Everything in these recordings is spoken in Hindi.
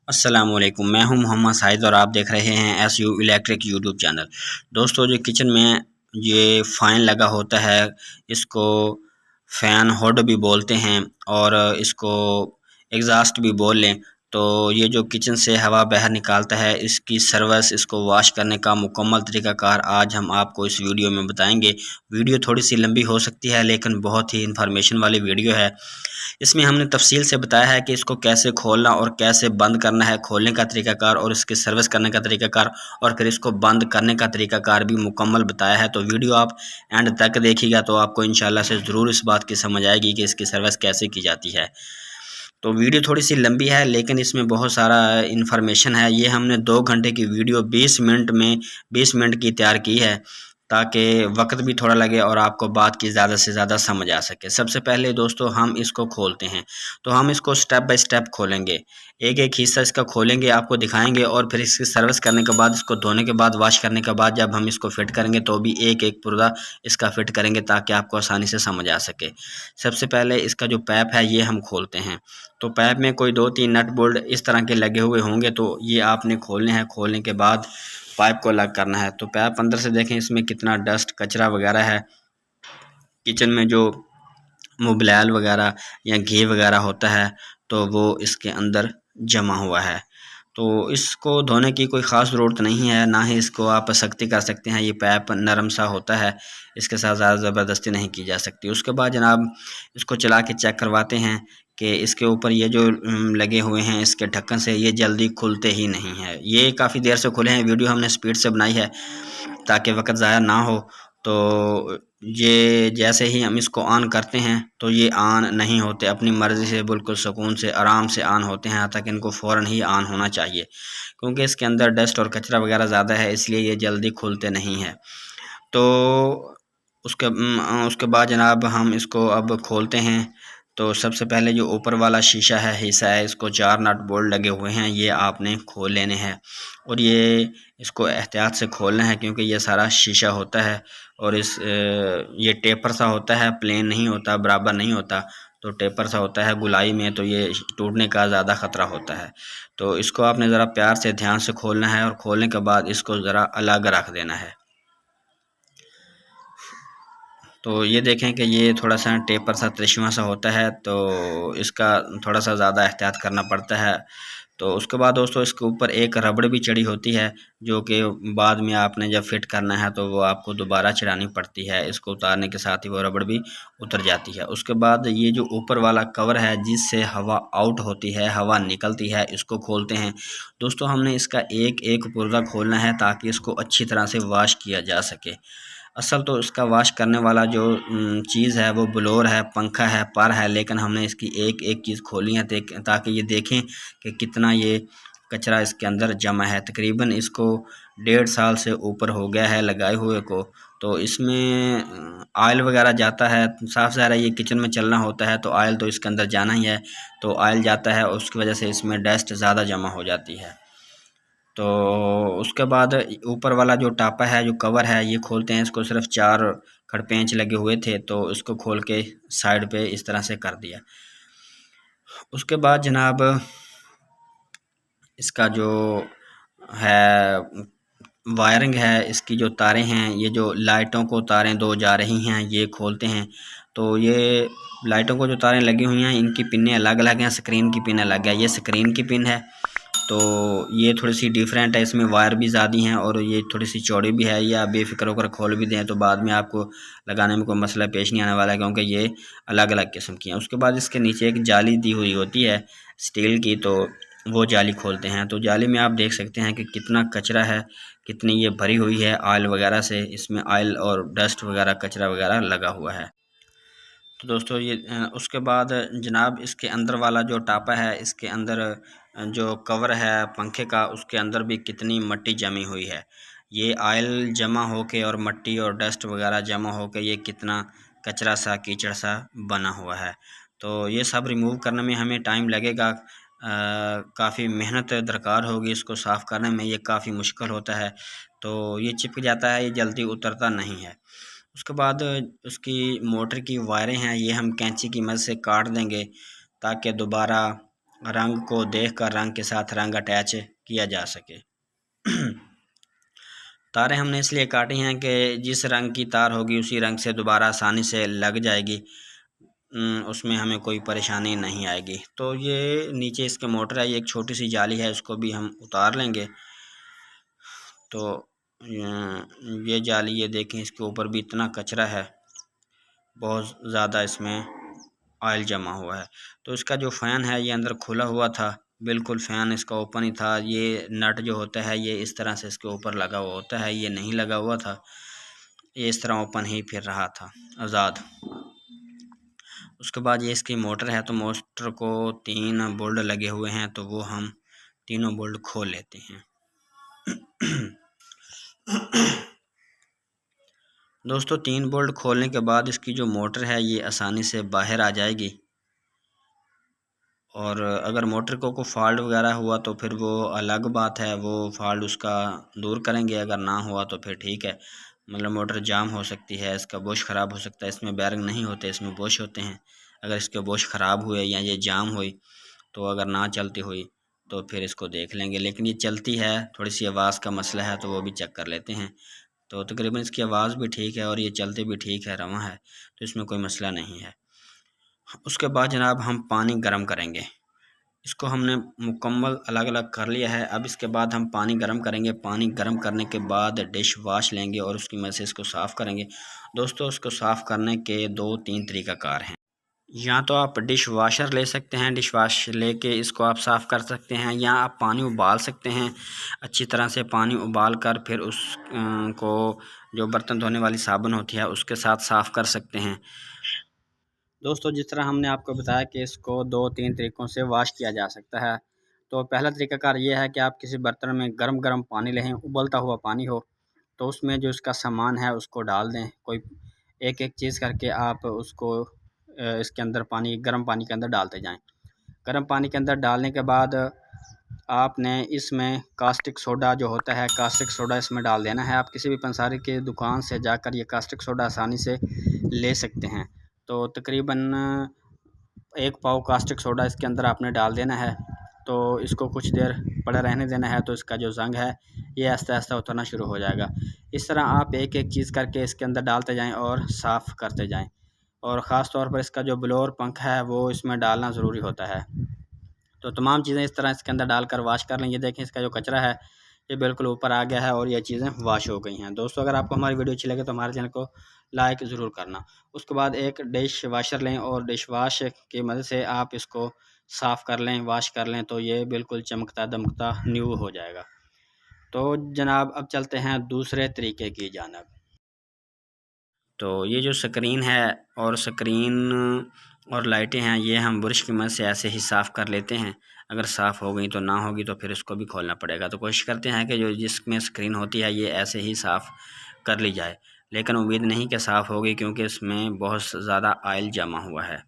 अस्सलामुअलैकुम, मैं हूं मोहम्मद साहिद और आप देख रहे हैं एसयू इलेक्ट्रिक यूट्यूब चैनल। दोस्तों, जो किचन में ये फ़ैन लगा होता है, इसको फ़ैन हुड भी बोलते हैं और इसको एग्ज़ॉस्ट भी बोल लें। तो ये जो किचन से हवा बाहर निकालता है, इसकी सर्विस, इसको वॉश करने का मुकम्मल तरीक़ाकार आज हम आपको इस वीडियो में बताएंगे। वीडियो थोड़ी सी लंबी हो सकती है, लेकिन बहुत ही इंफॉर्मेशन वाली वीडियो है। इसमें हमने तफसील से बताया है कि इसको कैसे खोलना और कैसे बंद करना है, खोलने का तरीक़ाकार और इसकी सर्विस करने का तरीक़ाकार, और फिर इसको बंद करने का तरीक़ाकार भी मुकम्मल बताया है। तो वीडियो आप एंड तक देखिएगा तो आपको इंशाल्लाह से ज़रूर इस बात की समझ आएगी कि इसकी सर्विस कैसे की जाती है। तो वीडियो थोड़ी सी लंबी है, लेकिन इसमें बहुत सारा इन्फॉर्मेशन है। ये हमने 2 घंटे की वीडियो 20 मिनट की तैयार की है, ताकि वक्त भी थोड़ा लगे और आपको बात की ज़्यादा से ज़्यादा समझ आ सके। सबसे पहले दोस्तों हम इसको खोलते हैं, तो हम इसको स्टेप बाय स्टेप खोलेंगे। एक-एक हिस्सा इसका खोलेंगे, आपको दिखाएँगे, और फिर इसकी सर्विस करने के बाद, इसको धोने के बाद, वॉश करने के बाद जब हम इसको फिट करेंगे तो भी एक-एक पुर्जा इसका फिट करेंगे ताकि आपको आसानी से समझ आ सके। सबसे पहले इसका जो पैप है ये हम खोलते हैं। तो पैप में कोई 2-3 नट बोल्ट इस तरह के लगे हुए होंगे, तो ये आपने खोलने हैं। खोलने के बाद पाइप को अलग करना है। तो पैप अंदर से देखें, इसमें कितना डस्ट कचरा वगैरह है। किचन में जो मोबिलाल वगैरह या घी वगैरह होता है, तो वो इसके अंदर जमा हुआ है। तो इसको धोने की कोई ख़ास ज़रूरत नहीं है, ना ही इसको आप सख्ती कर सकते हैं। ये पैप नरम सा होता है, इसके साथ ज़्यादा ज़बरदस्ती नहीं की जा सकती। उसके बाद जनाब इसको चला के चेक करवाते हैं कि इसके ऊपर ये जो लगे हुए हैं इसके ढक्कन से, ये जल्दी खुलते ही नहीं है। ये काफ़ी देर से खुले हैं। वीडियो हमने स्पीड से बनाई है ताकि वक्त ज़ाया ना हो। तो ये जैसे ही हम इसको ऑन करते हैं तो ये ऑन नहीं होते, अपनी मर्ज़ी से बिल्कुल सुकून से आराम से ऑन होते हैं। हालांकि इनको फ़ौरन ही ऑन होना चाहिए, क्योंकि इसके अंदर डस्ट और कचरा वगैरह ज़्यादा है, इसलिए ये जल्दी खुलते नहीं हैं। तो उसके बाद जनाब हम इसको अब खोलते हैं। तो सबसे पहले जो ऊपर वाला शीशा है, हिस्सा है, इसको 4 नट बोल्ट लगे हुए हैं, ये आपने खोल लेने हैं। और इसको एहतियात से खोलना है, क्योंकि ये सारा शीशा होता है और ये टेपर सा होता है, प्लेन नहीं होता, बराबर नहीं होता। तो टेपर सा होता है गुलाई में, तो ये टूटने का ज़्यादा ख़तरा होता है। तो इसको आपने ज़रा प्यार से ध्यान से खोलना है, और खोलने के बाद इसको ज़रा अलग रख देना है। तो ये देखें कि ये थोड़ा-सा टेपर सा त्रिशुआ सा होता है, तो इसका थोड़ा-सा ज़्यादा एहतियात करना पड़ता है। तो उसके बाद दोस्तों इसके ऊपर एक रबड़ भी चढ़ी होती है, जो कि बाद में आपने जब फिट करना है तो वो आपको दोबारा चढ़ानी पड़ती है। इसको उतारने के साथ ही वो रबड़ भी उतर जाती है। उसके बाद ये जो ऊपर वाला कवर है जिससे हवा आउट होती है, हवा निकलती है, इसको खोलते हैं। दोस्तों हमने इसका एक-एक पुर्जा खोलना है ताकि इसको अच्छी तरह से वॉश किया जा सके। असल तो इसका वॉश करने वाला जो चीज़ है वो ब्लोअर है, पंखा है, पर है, लेकिन हमने इसकी एक-एक चीज़ खोली है ताकि ये देखें कि कितना ये कचरा इसके अंदर जमा है। तकरीबन इसको 1.5 साल से ऊपर हो गया है लगाए हुए को। तो इसमें ऑयल वगैरह जाता है, साफ़ ज़ाहिर है ये किचन में चलना होता है, तो ऑयल तो इसके अंदर जाना ही है। तो ऑयल जाता है, उसकी वजह से इसमें डस्ट ज़्यादा जमा हो जाती है। तो उसके बाद ऊपर वाला जो टापा है, जो कवर है, ये खोलते हैं। इसको सिर्फ 4 खड़पेंच लगे हुए थे, तो इसको खोल के साइड पे इस तरह से कर दिया। उसके बाद जनाब इसका जो है वायरिंग है, इसकी जो तारें हैं, ये जो लाइटों को तारें 2 जा रही हैं, ये खोलते हैं। तो ये लाइटों को जो तारें लगी हुई हैं, इनकी पिनें अलग-अलग हैं, स्क्रीन की पिन अलग है। ये स्क्रीन की पिन है, तो ये थोड़ी-सी डिफरेंट है, इसमें वायर भी ज़्यादा हैं और ये थोड़ी-सी चौड़ी भी है। ये आप बेफ़िक्र होकर खोल भी दें तो बाद में आपको लगाने में कोई मसला पेश नहीं आने वाला है, क्योंकि ये अलग-अलग किस्म की हैं। उसके बाद इसके नीचे एक जाली दी हुई होती है स्टील की, तो वो जाली खोलते हैं। तो जाली में आप देख सकते हैं कि कितना कचरा है, कितनी ये भरी हुई है ऑयल वगैरह से। इसमें ऑयल और डस्ट वगैरह, कचरा वगैरह लगा हुआ है। तो दोस्तों ये उसके बाद जनाब इसके अंदर वाला जो टापा है, इसके अंदर जो कवर है पंखे का, उसके अंदर भी कितनी मिट्टी जमी हुई है। ये ऑयल जमा होके और मिट्टी और डस्ट वगैरह जमा होके ये कितना कचरा सा, कीचड़ सा बना हुआ है। तो ये सब रिमूव करने में हमें टाइम लगेगा, काफ़ी मेहनत दरकार होगी इसको साफ़ करने में, ये काफ़ी मुश्किल होता है। तो ये चिपक जाता है, ये जल्दी उतरता नहीं है। उसके बाद उसकी मोटर की वायरें हैं, ये हम कैंची की मदद से काट देंगे ताकि दोबारा रंग को देखकर रंग के साथ रंग अटैच किया जा सके। तारें हमने इसलिए काटी हैं कि जिस रंग की तार होगी उसी रंग से दोबारा आसानी से लग जाएगी, उसमें हमें कोई परेशानी नहीं आएगी। तो ये नीचे इसके मोटर है, ये एक छोटी सी जाली है, उसको भी हम उतार लेंगे। तो ये जाली, ये देखें इसके ऊपर भी इतना कचरा है, बहुत ज़्यादा इसमें ऑयल जमा हुआ है। तो इसका जो फ़ैन है ये अंदर खुला हुआ था, बिल्कुल फ़ैन इसका ओपन ही था। ये नट जो होता है ये इस तरह से इसके ऊपर लगा हुआ होता है, ये नहीं लगा हुआ था, ये इस तरह ओपन ही फिर रहा था आज़ाद। उसके बाद ये इसकी मोटर है, तो मोटर को 3 बोल्ट लगे हुए हैं, तो वो हम तीनों बोल्ट खोल लेते हैं। दोस्तों 3 बोल्ट खोलने के बाद इसकी जो मोटर है ये आसानी से बाहर आ जाएगी। और अगर मोटर को फॉल्ट वगैरह हुआ तो फिर वो अलग बात है, वो फॉल्ट उसका दूर करेंगे। अगर ना हुआ तो फिर ठीक है, मतलब मोटर जाम हो सकती है, इसका बुश ख़राब हो सकता है। इसमें बैरिंग नहीं होते, इसमें बुश होते हैं। अगर इसके बुश ख़राब हुए या ये जाम हुई, तो अगर ना चलती हुई तो फिर इसको देख लेंगे। लेकिन ये चलती है, थोड़ी सी आवाज़ का मसला है, तो वो भी चेक कर लेते हैं। तो तकरीबन इसकी आवाज़ भी ठीक है और ये चलती भी ठीक है, रवां है, तो इसमें कोई मसला नहीं है। उसके बाद जनाब हम पानी गर्म करेंगे। इसको हमने मुकम्मल अलग अलग कर लिया है। अब इसके बाद हम पानी गर्म करेंगे। पानी गर्म करने के बाद डिश वाश लेंगे और उसकी मदद से इसको साफ़ करेंगे। दोस्तों इसको साफ़ करने के 2-3 तरीक़ाकार हैं। या तो आप डिश वाशर ले सकते हैं, डिश वाश लेके इसको आप साफ़ कर सकते हैं, या आप पानी उबाल सकते हैं। अच्छी तरह से पानी उबाल कर फिर उस को जो बर्तन धोने वाली साबुन होती है उसके साथ साफ़ कर सकते हैं। दोस्तों जिस तरह हमने आपको बताया कि इसको 2-3 तरीक़ों से वाश किया जा सकता है। तो पहला तरीक़ाकार ये है कि आप किसी बर्तन में गर्म पानी लें, उबलता हुआ पानी हो, तो उसमें जो इसका सामान है उसको डाल दें। कोई एक-एक चीज़ करके आप उसको इसके अंदर गर्म पानी के अंदर डालते जाएँ। गर्म पानी के अंदर डालने के बाद आपने इसमें कास्टिक सोडा जो होता है, कास्टिक सोडा इसमें डाल देना है। आप किसी भी पंसारी की दुकान से जाकर ये कास्टिक सोडा आसानी से ले सकते हैं। तो तकरीबन 1 पाव कास्टिक सोडा इसके अंदर आपने डाल देना है। तो इसको कुछ देर पड़ा रहने देना है, तो इसका जो ज़ंग है ये आहिस्ता-आहिस्ता उतरना शुरू हो जाएगा। इस तरह आप एक-एक चीज़ करके इसके अंदर डालते जाएँ और साफ़ करते जाएँ। और ख़ास तौर पर इसका जो ब्लोअर पंख है वो इसमें डालना ज़रूरी होता है। तो तमाम चीज़ें इस तरह इसके अंदर डालकर वाश कर लें। ये देखें इसका जो कचरा है ये बिल्कुल ऊपर आ गया है और ये चीज़ें वाश हो गई हैं। दोस्तों अगर आपको हमारी वीडियो अच्छी लगे तो हमारे चैनल को लाइक ज़रूर करना। उसके बाद एक डिश वाशर लें और डिश वाश की मदद से आप इसको साफ़ कर लें, वाश कर लें, तो ये बिल्कुल चमकता दमकता न्यू हो जाएगा। तो जनाब अब चलते हैं दूसरे तरीके की जानिब। तो ये जो स्क्रीन है और स्क्रीन और लाइटें हैं ये हम ब्रश की मदद से ऐसे ही साफ़ कर लेते हैं। अगर साफ़ हो गई तो ना होगी तो फिर इसको भी खोलना पड़ेगा। तो कोशिश करते हैं कि जो जिसमें स्क्रीन होती है ये ऐसे ही साफ़ कर ली जाए, लेकिन उम्मीद नहीं कि साफ़ होगी क्योंकि इसमें बहुत ज़्यादा ऑयल जमा हुआ है।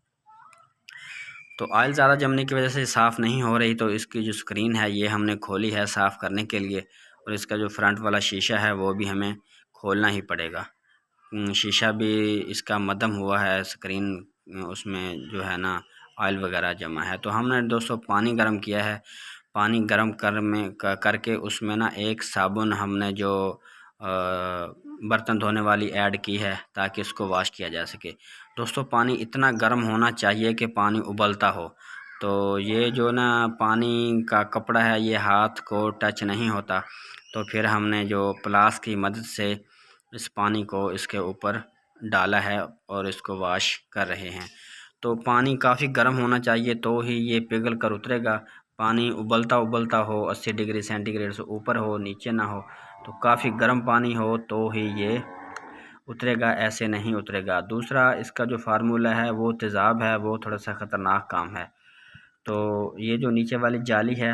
तो ऑयल ज़्यादा जमने की वजह से साफ़ नहीं हो रही। तो इसकी जो स्क्रीन है ये हमने खोली है साफ़ करने के लिए, और इसका जो फ्रंट वाला शीशा है वो भी हमें खोलना ही पड़ेगा। शीशा भी इसका मद्धम हुआ है, स्क्रीन उसमें जो है ना ऑयल वगैरह जमा है। तो हमने दोस्तों पानी गर्म किया है। पानी गर्म करके उसमें ना एक साबुन हमने जो बर्तन धोने वाली ऐड की है ताकि इसको वाश किया जा सके। दोस्तों पानी इतना गर्म होना चाहिए कि पानी उबलता हो। तो ये जो ना पानी का कपड़ा है ये हाथ को टच नहीं होता। तो फिर हमने जो प्लास की मदद से इस पानी को इसके ऊपर डाला है और इसको वाश कर रहे हैं। तो पानी काफ़ी गर्म होना चाहिए तो ही ये पिघल कर उतरेगा। पानी उबलता हो, 80 डिग्री सेंटीग्रेड से ऊपर हो, नीचे ना हो। तो काफ़ी गर्म पानी हो तो ही ये उतरेगा, ऐसे नहीं उतरेगा। दूसरा इसका जो फार्मूला है वो तेज़ाब है, वो थोड़ा सा ख़तरनाक काम है। तो ये जो नीचे वाली जाली है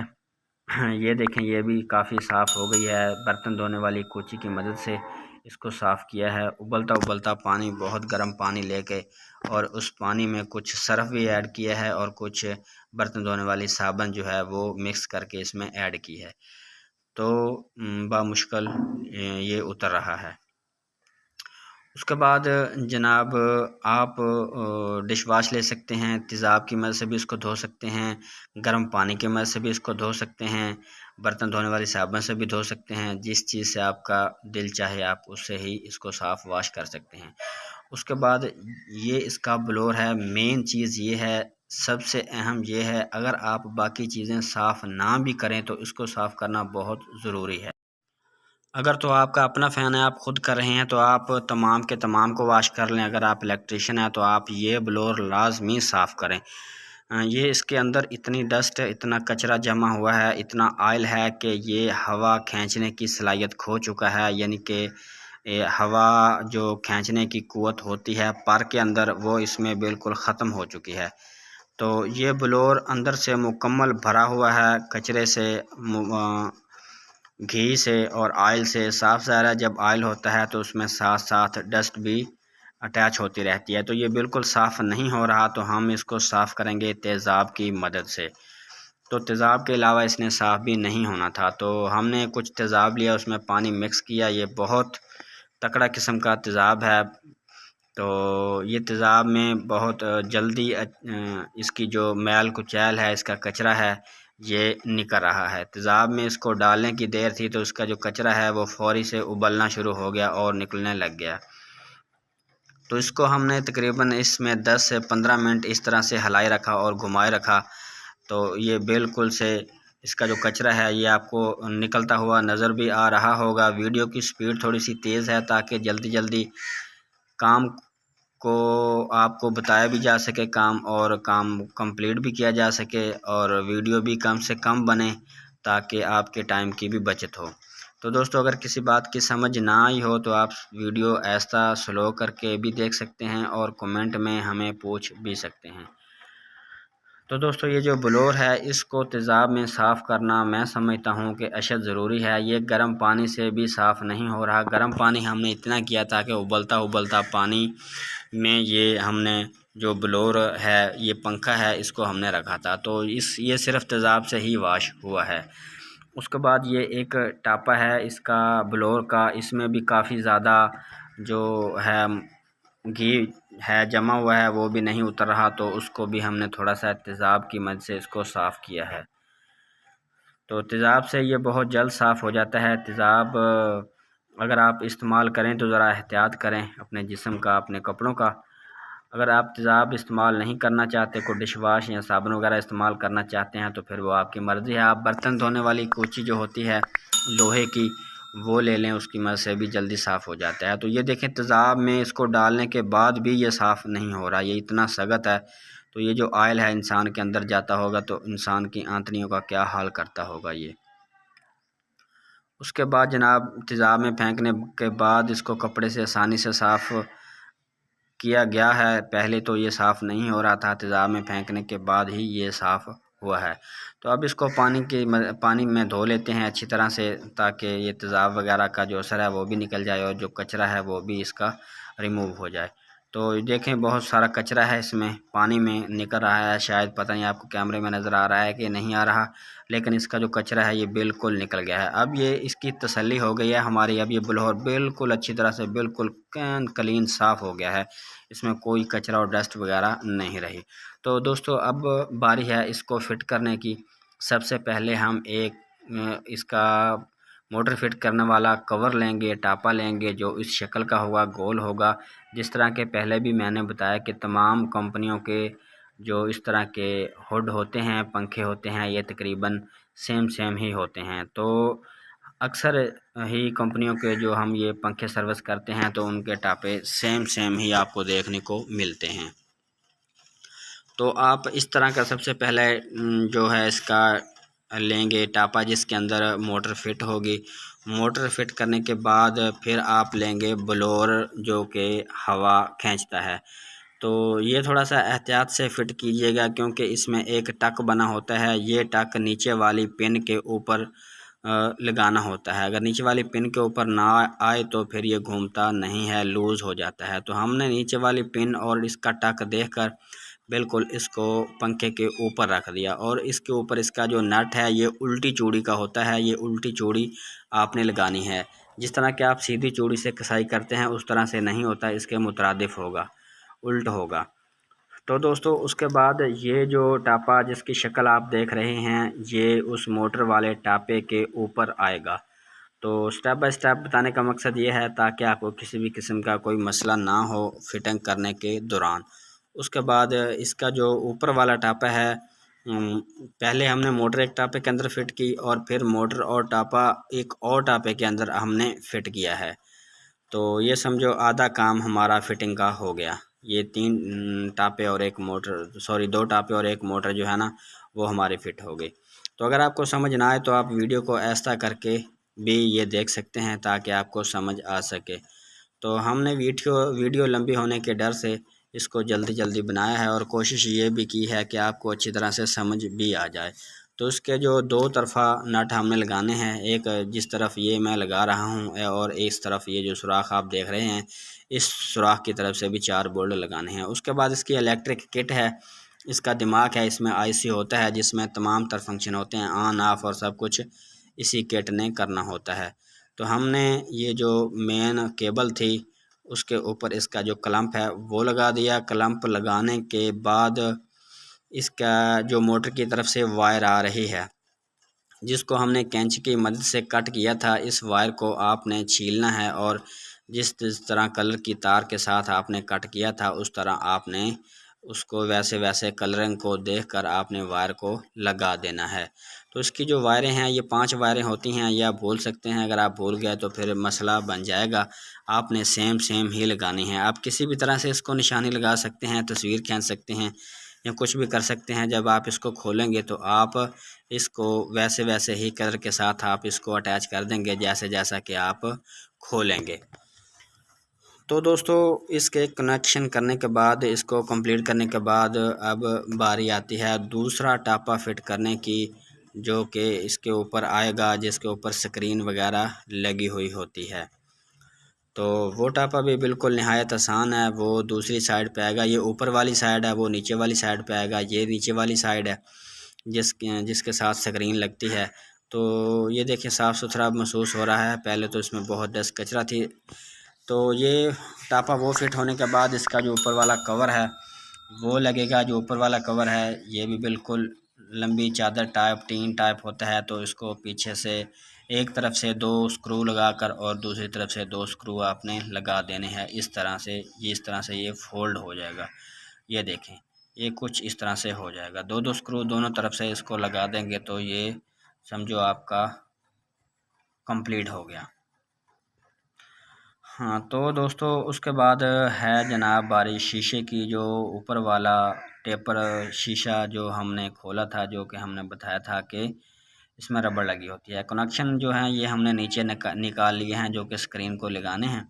ये देखें ये भी काफ़ी साफ़ हो गई है। बर्तन धोने वाली कूची की मदद से इसको साफ़ किया है। उबलता पानी, बहुत गर्म पानी लेके, और उस पानी में कुछ सर्फ़ भी ऐड किया है और कुछ बर्तन धोने वाली साबुन जो है वो मिक्स करके इसमें ऐड की है। तो बामुश्किल ये उतर रहा है। उसके बाद जनाब आप डिश वाश ले सकते हैं, तेज़ाब की मदद से भी इसको धो सकते हैं, गर्म पानी की मदद से भी इसको धो सकते हैं, बर्तन धोने वाली साबुन से भी धो सकते हैं। जिस चीज़ से आपका दिल चाहे आप उससे ही इसको साफ़ वाश कर सकते हैं। उसके बाद ये इसका ब्लोअर है, मेन चीज़ ये है, सबसे अहम ये है, अगर आप बाकी चीज़ें साफ़ ना भी करें तो इसको साफ़ करना बहुत ज़रूरी है। अगर तो आपका अपना फ़ैन है, आप ख़ुद कर रहे हैं तो आप तमाम के तमाम को वाश कर लें। अगर आप इलेक्ट्रीशियन हैं तो आप ये ब्लोअर लाज़मी साफ़ करें। ये इसके अंदर इतनी डस्ट है, इतना कचरा जमा हुआ है, इतना ऑयल है कि ये हवा खींचने की सलाहियत खो चुका है, यानी कि हवा जो खींचने की क़ुव्वत होती है पर के अंदर, वो इसमें बिल्कुल ख़त्म हो चुकी है। तो ये ब्लोअर अंदर से मुकम्मल भरा हुआ है कचरे से, घी से और ऑयल से। साफ़ ज़ाहिर है जब ऑयल होता है तो उसमें साथ साथ डस्ट भी अटैच होती रहती है। तो ये बिल्कुल साफ़ नहीं हो रहा, तो हम इसको साफ़ करेंगे तेज़ाब की मदद से। तो तेज़ाब के अलावा इसने साफ़ भी नहीं होना था, तो हमने कुछ तेज़ाब लिया, उसमें पानी मिक्स किया। ये बहुत तगड़ा किस्म का तेज़ाब है। तो ये तेज़ाब में बहुत जल्दी इसकी जो मैल कुचैल है, इसका कचरा है, ये निकल रहा है। तेज़ाब में इसको डालने की देर थी तो इसका जो कचरा है वो फ़ौरी से उबलना शुरू हो गया और निकलने लग गया। तो इसको हमने तकरीबन इसमें 10 से 15 मिनट इस तरह से हिलाए रखा और घुमाए रखा। तो ये बिल्कुल से इसका जो कचरा है ये आपको निकलता हुआ नज़र भी आ रहा होगा। वीडियो की स्पीड थोड़ी सी तेज़ है ताकि जल्दी जल्दी काम को आपको बताया भी जा सके, काम और काम कंप्लीट भी किया जा सके और वीडियो भी कम से कम बने ताकि आपके टाइम की भी बचत हो। तो दोस्तों, अगर किसी बात की समझ ना आई हो तो आप वीडियो ऐसा स्लो करके भी देख सकते हैं और कमेंट में हमें पूछ भी सकते हैं। तो दोस्तों, ये जो ब्लोअर है इसको तेज़ाब में साफ़ करना मैं समझता हूँ कि अशद ज़रूरी है। ये गर्म पानी से भी साफ़ नहीं हो रहा। गर्म पानी हमने इतना किया था कि उबलता उबलता पानी में ये हमने जो ब्लोअर है, ये पंखा है, इसको हमने रखा था। तो ये सिर्फ़ तेज़ाब से ही वाश हुआ है। उसके बाद ये एक टापा है इसका ब्लोअर का, इसमें भी काफ़ी ज़्यादा जो है घी है जमा हुआ है, वो भी नहीं उतर रहा। तो उसको भी हमने थोड़ा सा तेज़ाब की मदद से इसको साफ़ किया है। तो तेज़ाब से ये बहुत जल्द साफ़ हो जाता है। तेज़ाब अगर आप इस्तेमाल करें तो ज़रा एहतियात करें अपने जिस्म का, अपने कपड़ों का। अगर आप तेज़ाब इस्तेमाल नहीं करना चाहते, कोई डिश वाश या साबुन वगैरह इस्तेमाल करना चाहते हैं तो फिर वो आपकी मर्ज़ी है। आप बर्तन धोने वाली कूची जो होती है लोहे की, वो ले लें, उसकी मदद से भी जल्दी साफ़ हो जाता है। तो ये देखें, तेज़ाब में इसको डालने के बाद भी ये साफ़ नहीं हो रहा, ये इतना सख्त है। तो ये जो ऑयल है इंसान के अंदर जाता होगा तो इंसान की आंतड़ियों का क्या हाल करता होगा ये। उसके बाद जनाब तेज़ाब में फेंकने के बाद इसको कपड़े से आसानी से साफ़ किया गया है। पहले तो ये साफ़ नहीं हो रहा था, तेज़ाब में फेंकने के बाद ही ये साफ़ हुआ है। तो अब इसको पानी में धो लेते हैं अच्छी तरह से, ताकि ये तेज़ाब वगैरह का जो असर है वो भी निकल जाए और जो कचरा है वो भी इसका रिमूव हो जाए। तो देखें, बहुत सारा कचरा है इसमें, पानी में निकल रहा है। शायद पता नहीं आपको कैमरे में नज़र आ रहा है कि नहीं आ रहा, लेकिन इसका जो कचरा है ये बिल्कुल निकल गया है। अब ये इसकी तसल्ली हो गई है हमारी। अब ये ब्लोअर बिल्कुल अच्छी तरह से बिल्कुल क्लीन साफ़ हो गया है, इसमें कोई कचरा और डस्ट वगैरह नहीं रही। तो दोस्तों, अब बारी है इसको फ़िट करने की। सबसे पहले हम एक इसका मोटर फिट करने वाला कवर लेंगे, टापा लेंगे जो इस शक्ल का होगा, गोल होगा। जिस तरह के पहले भी मैंने बताया कि तमाम कंपनियों के जो इस तरह के हुड होते हैं, पंखे होते हैं, ये तकरीबन सेम ही होते हैं। तो अक्सर ही कंपनियों के जो हम ये पंखे सर्विस करते हैं तो उनके टापे सेम ही आपको देखने को मिलते हैं। तो आप इस तरह का सबसे पहले जो है इसका लेंगे टापा, जिसके अंदर मोटर फिट होगी। मोटर फिट करने के बाद फिर आप लेंगे ब्लोअर जो कि हवा खींचता है। तो ये थोड़ा सा एहतियात से फिट कीजिएगा क्योंकि इसमें एक टक बना होता है। ये टक नीचे वाली पिन के ऊपर लगाना होता है। अगर नीचे वाली पिन के ऊपर ना आए तो फिर ये घूमता नहीं है, लूज़ हो जाता है। तो हमने नीचे वाली पिन और इसका टक देखकर बिल्कुल इसको पंखे के ऊपर रख दिया और इसके ऊपर इसका जो नट है ये उल्टी चूड़ी का होता है। ये उल्टी चूड़ी आपने लगानी है। जिस तरह के आप सीधी चूड़ी से कसाई करते हैं उस तरह से नहीं होता, इसके मुतरादिफ होगा, उल्ट होगा। तो दोस्तों उसके बाद ये जो टापा जिसकी शक्ल आप देख रहे हैं, ये उस मोटर वाले टापे के ऊपर आएगा। तो स्टेप बाय स्टेप बताने का मकसद ये है ताकि आपको किसी भी किस्म का कोई मसला ना हो फिटिंग करने के दौरान। उसके बाद इसका जो ऊपर वाला टापा है, पहले हमने मोटर एक टापे के अंदर फिट की और फिर मोटर और टापा एक और टापे के अंदर हमने फिट किया है। तो ये समझो आधा काम हमारा फिटिंग का हो गया। ये 3 टापे और एक मोटर, सॉरी 2 टापे और एक मोटर जो है ना वो हमारी फिट हो गई। तो अगर आपको समझ ना आए तो आप वीडियो को ऐसा करके भी ये देख सकते हैं ताकि आपको समझ आ सके। तो हमने वीडियो लंबी होने के डर से इसको जल्दी जल्दी बनाया है और कोशिश ये भी की है कि आपको अच्छी तरह से समझ भी आ जाए। तो इसके जो 2 तरफ़ा नट हमने लगाने हैं, एक जिस तरफ ये मैं लगा रहा हूँ और इस तरफ ये जो सुराख आप देख रहे हैं, इस सुराख की तरफ से भी 4 बोल्ट लगाने हैं। उसके बाद इसकी इलेक्ट्रिक किट है, इसका दिमाग है, इसमें आईसी होता है जिसमें तमाम तर फंक्शन होते हैं, ऑन ऑफ और सब कुछ इसी किट ने करना होता है। तो हमने ये जो मेन केबल थी उसके ऊपर इसका जो क्लम्प है वो लगा दिया। क्लम्प लगाने के बाद इसका जो मोटर की तरफ से वायर आ रही है जिसको हमने कैंची की मदद से कट किया था, इस वायर को आपने छीलना है और जिस तरह कलर की तार के साथ आपने कट किया था उस तरह आपने उसको वैसे वैसे कलरिंग को देखकर आपने वायर को लगा देना है। तो इसकी जो वायरें हैं ये 5 वायरें होती हैं, या भूल सकते हैं, अगर आप भूल गए तो फिर मसला बन जाएगा। आपने सेम ही लगानी है। आप किसी भी तरह से इसको निशानी लगा सकते हैं, तस्वीर खींच सकते हैं या कुछ भी कर सकते हैं। जब आप इसको खोलेंगे तो आप इसको वैसे वैसे ही कलर के साथ आप इसको अटैच कर देंगे जैसे जैसा कि आप खोलेंगे। तो दोस्तों इसके कनेक्शन करने के बाद, इसको कंप्लीट करने के बाद अब बारी आती है दूसरा टापा फिट करने की, जो कि इसके ऊपर आएगा जिसके ऊपर स्क्रीन वगैरह लगी हुई होती है। तो वो टापा भी बिल्कुल निहायत आसान है, वो दूसरी साइड पे आएगा। ये ऊपर वाली साइड है, वो नीचे वाली साइड पे आएगा। ये नीचे वाली साइड है जिसके साथ स्क्रीन लगती है। तो ये देखिए साफ़ सुथरा महसूस हो रहा है, पहले तो इसमें बहुत डस्ट कचरा थी। तो ये टापा वो फिट होने के बाद इसका जो ऊपर वाला कवर है वो लगेगा। जो ऊपर वाला कवर है ये भी बिल्कुल लंबी चादर टाइप टीन टाइप होता है। तो इसको पीछे से एक तरफ से 2 स्क्रू लगाकर और दूसरी तरफ से 2 स्क्रू आपने लगा देने हैं। इस तरह से ये फोल्ड हो जाएगा। ये देखें, ये कुछ इस तरह से हो जाएगा। 2 स्क्रू दोनों तरफ से इसको लगा देंगे तो ये समझो आपका कंप्लीट हो गया। हाँ तो दोस्तों उसके बाद है जनाब बारी शीशे की। जो ऊपर वाला टेपर शीशा जो हमने खोला था, जो कि हमने बताया था कि इसमें रबड़ लगी होती है। कनेक्शन जो है ये हमने नीचे निकाल लिए हैं जो कि स्क्रीन को लगाने हैं।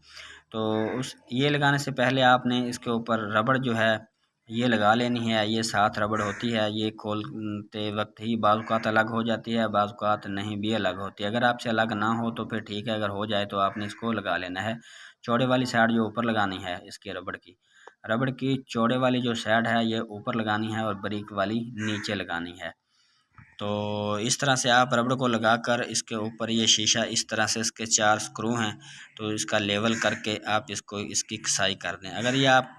तो ये लगाने से पहले आपने इसके ऊपर रबड़ जो है ये लगा लेनी है। ये 7 रबड़ होती है। ये खोलते वक्त ही बाज़-औक़ात अलग हो जाती है, बाज़-औक़ात नहीं भी अलग होती है। अगर आपसे अलग ना हो तो फिर ठीक है, अगर हो जाए तो आपने इसको लगा लेना है। चौड़े वाली साइड जो ऊपर लगानी है इसके रबड़ की चौड़े वाली जो साइड है ये ऊपर लगानी है और बारीक वाली नीचे लगानी है। तो इस तरह से आप रबड़ को लगाकर इसके ऊपर ये शीशा इस तरह से, इसके 4 स्क्रू हैं तो इसका लेवल करके आप इसकी कसाई कर दें। अगर ये आप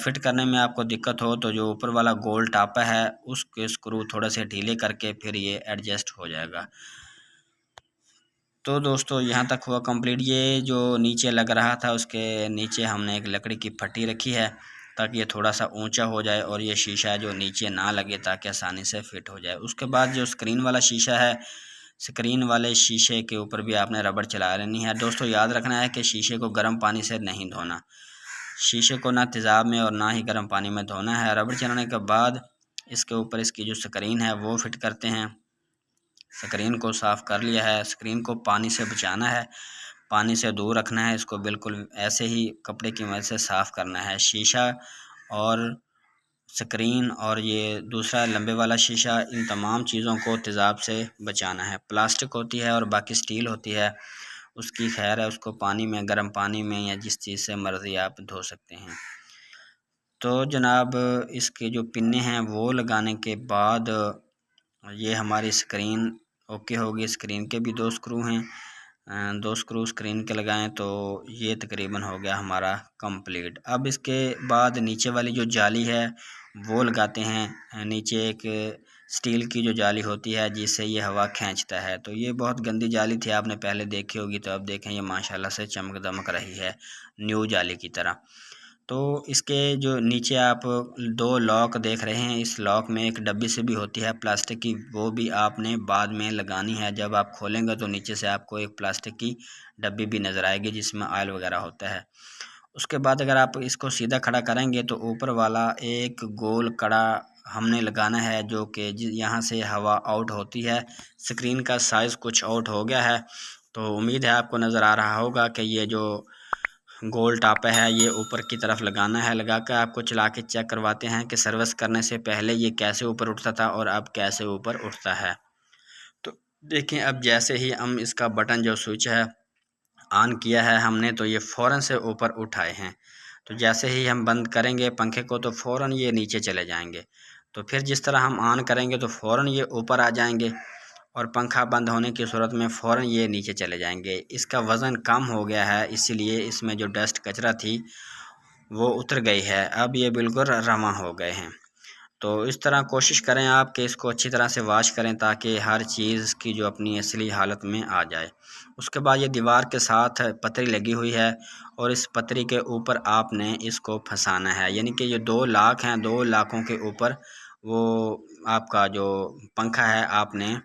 फिट करने में आपको दिक्कत हो तो जो ऊपर वाला गोल टापा है उसके स्क्रू थोड़े से ढीले करके फिर ये एडजस्ट हो जाएगा। तो दोस्तों यहाँ तक हुआ कंप्लीट। ये जो नीचे लग रहा था उसके नीचे हमने एक लकड़ी की फट्टी रखी है ताकि ये थोड़ा सा ऊंचा हो जाए और ये शीशा जो नीचे ना लगे ताकि आसानी से फिट हो जाए। उसके बाद जो स्क्रीन वाला शीशा है, स्क्रीन वाले शीशे के ऊपर भी आपने रबड़ चला लेनी है। दोस्तों याद रखना है कि शीशे को गर्म पानी से नहीं धोना, शीशे को ना तेज़ाब में और ना ही गर्म पानी में धोना है। रबड़ चलाने के बाद इसके ऊपर इसकी जो स्क्रीन है वो फिट करते हैं। स्क्रीन को साफ़ कर लिया है। स्क्रीन को पानी से बचाना है, पानी से दूर रखना है। इसको बिल्कुल ऐसे ही कपड़े की मदद से साफ़ करना है। शीशा और स्क्रीन और ये दूसरा लंबे वाला शीशा, इन तमाम चीज़ों को तेज़ाब से बचाना है। प्लास्टिक होती है और बाकी स्टील होती है, उसकी खैर है, उसको पानी में, गर्म पानी में या जिस चीज़ से मर्ज़ी आप धो सकते हैं। तो जनाब इसके जो पिन्ने हैं वो लगाने के बाद ये हमारी स्क्रीन ओके होगी। स्क्रीन के भी 2 स्क्रू हैं 2 स्क्रू स्क्रीन के लगाएं तो ये तकरीबन हो गया हमारा कंप्लीट। अब इसके बाद नीचे वाली जो जाली है वो लगाते हैं। नीचे एक स्टील की जो जाली होती है जिससे ये हवा खींचता है। तो ये बहुत गंदी जाली थी, आपने पहले देखी होगी, तो अब देखें ये माशाल्लाह से चमक दमक रही है न्यू जाली की तरह। तो इसके जो नीचे आप 2 लॉक देख रहे हैं, इस लॉक में एक डब्बी से भी होती है प्लास्टिक की, वो भी आपने बाद में लगानी है। जब आप खोलेंगे तो नीचे से आपको एक प्लास्टिक की डब्बी भी नज़र आएगी जिसमें ऑयल वगैरह होता है। उसके बाद अगर आप इसको सीधा खड़ा करेंगे तो ऊपर वाला एक गोल कड़ा हमने लगाना है जो कि यहाँ से हवा आउट होती है। स्क्रीन का साइज़ कुछ आउट हो गया है, तो उम्मीद है आपको नज़र आ रहा होगा कि ये जो गोल टापा है ये ऊपर की तरफ लगाना है। लगा कर आपको चला के चेक करवाते हैं कि सर्विस करने से पहले ये कैसे ऊपर उठता था और अब कैसे ऊपर उठता है। तो देखें, अब जैसे ही हम इसका बटन जो स्विच है ऑन किया है हमने, तो ये फ़ौरन से ऊपर उठाए हैं। तो जैसे ही हम बंद करेंगे पंखे को तो फ़ौरन ये नीचे चले जाएंगे। तो फिर जिस तरह हम ऑन करेंगे तो फ़ौरन ये ऊपर आ जाएंगे और पंखा बंद होने की सूरत में फ़ौरन ये नीचे चले जाएंगे। इसका वज़न कम हो गया है, इसीलिए इसमें जो डस्ट कचरा थी वो उतर गई है। अब ये बिल्कुल रवां हो गए हैं। तो इस तरह कोशिश करें आप कि इसको अच्छी तरह से वॉश करें ताकि हर चीज़ की जो अपनी असली हालत में आ जाए। उसके बाद ये दीवार के साथ पतरी लगी हुई है और इस पतरी के ऊपर आपने इसको फंसाना है, यानी कि ये 2 लाख हैं, 2 लाखों के ऊपर वो आपका जो पंखा है आपने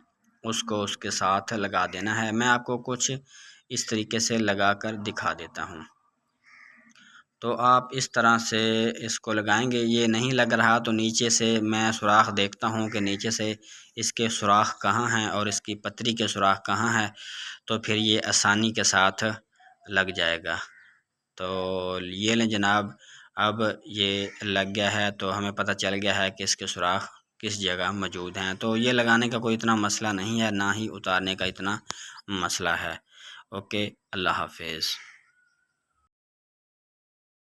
उसको उसके साथ लगा देना है। मैं आपको कुछ इस तरीके से लगा कर दिखा देता हूँ। तो आप इस तरह से इसको लगाएंगे। ये नहीं लग रहा तो नीचे से मैं सुराख देखता हूँ कि नीचे से इसके सुराख कहाँ हैं और इसकी पतरी के सुराख कहाँ हैं, तो फिर ये आसानी के साथ लग जाएगा। तो ये लें जनाब, अब ये लग गया है तो हमें पता चल गया है कि इसके सुराख किस जगह मौजूद हैं। तो ये लगाने का कोई इतना मसला नहीं है, ना ही उतारने का इतना मसला है। ओके, अल्लाह हाफिज़।